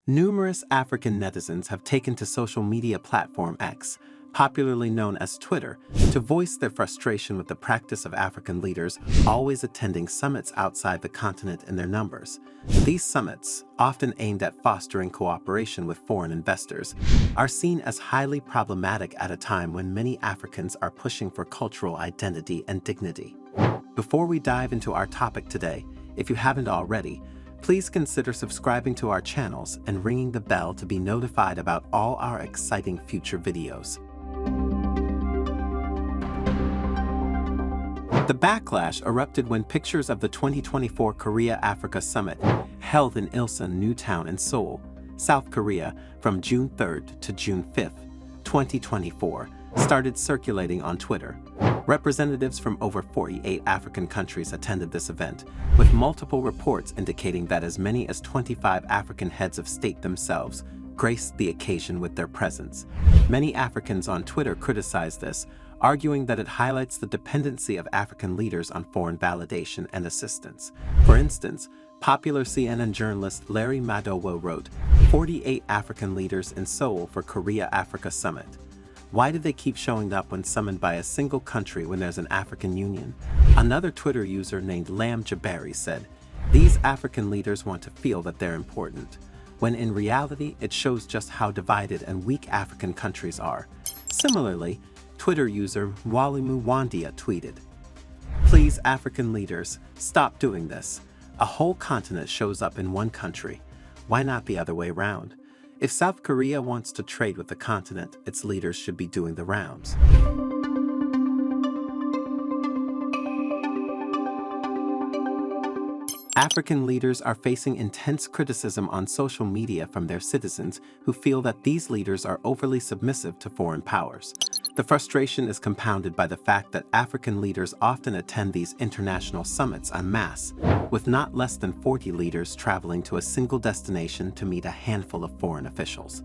Numerous African netizens have taken to social media platform X, popularly known as Twitter, to voice their frustration with the practice of African leaders always attending summits outside the continent in their numbers. These summits, often aimed at fostering cooperation with foreign investors, are seen as highly problematic at a time when many Africans are pushing for cultural identity and dignity. Before we dive into our topic today, if you haven't already, please consider subscribing to our channels and ringing the bell to be notified about all our exciting future videos. The backlash erupted when pictures of the 2024 Korea-Africa Summit, held in Ilsan New Town in Seoul, South Korea, from June 3rd to June 5th, 2024, started circulating on Twitter. Representatives from over 48 African countries attended this event, with multiple reports indicating that as many as 25 African heads of state themselves graced the occasion with their presence. Many Africans on Twitter criticized this, arguing that it highlights the dependency of African leaders on foreign validation and assistance. For instance, popular CNN journalist Larry Madowo wrote, "48 African leaders in Seoul for Korea-Africa Summit. Why do they keep showing up when summoned by a single country when there's an African Union?" Another Twitter user named Lam Jabari said, "These African leaders want to feel that they're important, when in reality it shows just how divided and weak African countries are." Similarly, Twitter user Walimu Wandia tweeted, "Please, African leaders, stop doing this. A whole continent shows up in one country. Why not the other way around? If South Korea wants to trade with the continent, its leaders should be doing the rounds." African leaders are facing intense criticism on social media from their citizens who feel that these leaders are overly submissive to foreign powers. The frustration is compounded by the fact that African leaders often attend these international summits en masse, with not less than 40 leaders traveling to a single destination to meet a handful of foreign officials.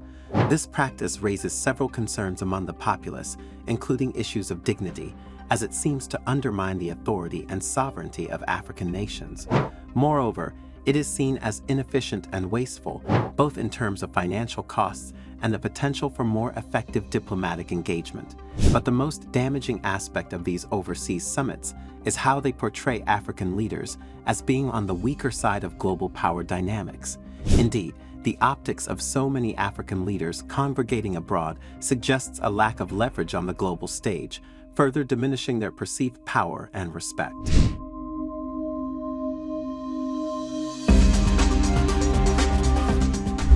This practice raises several concerns among the populace, including issues of dignity, as it seems to undermine the authority and sovereignty of African nations. Moreover, it is seen as inefficient and wasteful, both in terms of financial costs and the potential for more effective diplomatic engagement. But the most damaging aspect of these overseas summits is how they portray African leaders as being on the weaker side of global power dynamics. Indeed, the optics of so many African leaders congregating abroad suggests a lack of leverage on the global stage, further diminishing their perceived power and respect.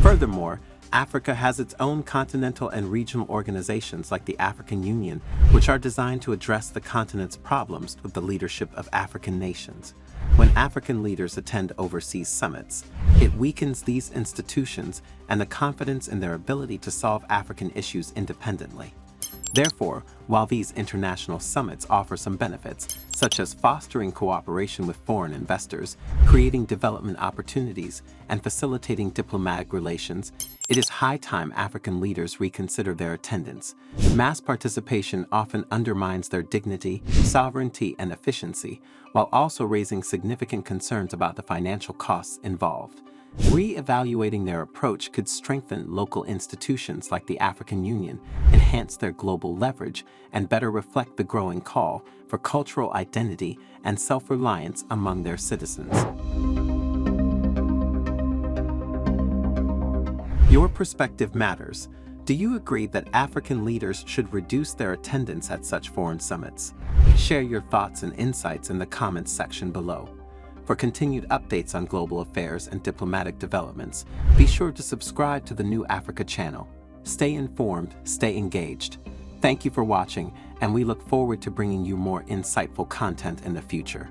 Furthermore, Africa has its own continental and regional organizations like the African Union, which are designed to address the continent's problems with the leadership of African nations. When African leaders attend overseas summits, it weakens these institutions and the confidence in their ability to solve African issues independently. Therefore, while these international summits offer some benefits, such as fostering cooperation with foreign investors, creating development opportunities, and facilitating diplomatic relations, it is high time African leaders reconsider their attendance. Mass participation often undermines their dignity, sovereignty, and efficiency, while also raising significant concerns about the financial costs involved. Re-evaluating their approach could strengthen local institutions like the African Union, enhance their global leverage, and better reflect the growing call for cultural identity and self-reliance among their citizens. Your perspective matters. Do you agree that African leaders should reduce their attendance at such foreign summits? Share your thoughts and insights in the comments section below. For continued updates on global affairs and diplomatic developments, be sure to subscribe to the New Africa channel. Stay informed, stay engaged. Thank you for watching, and we look forward to bringing you more insightful content in the future.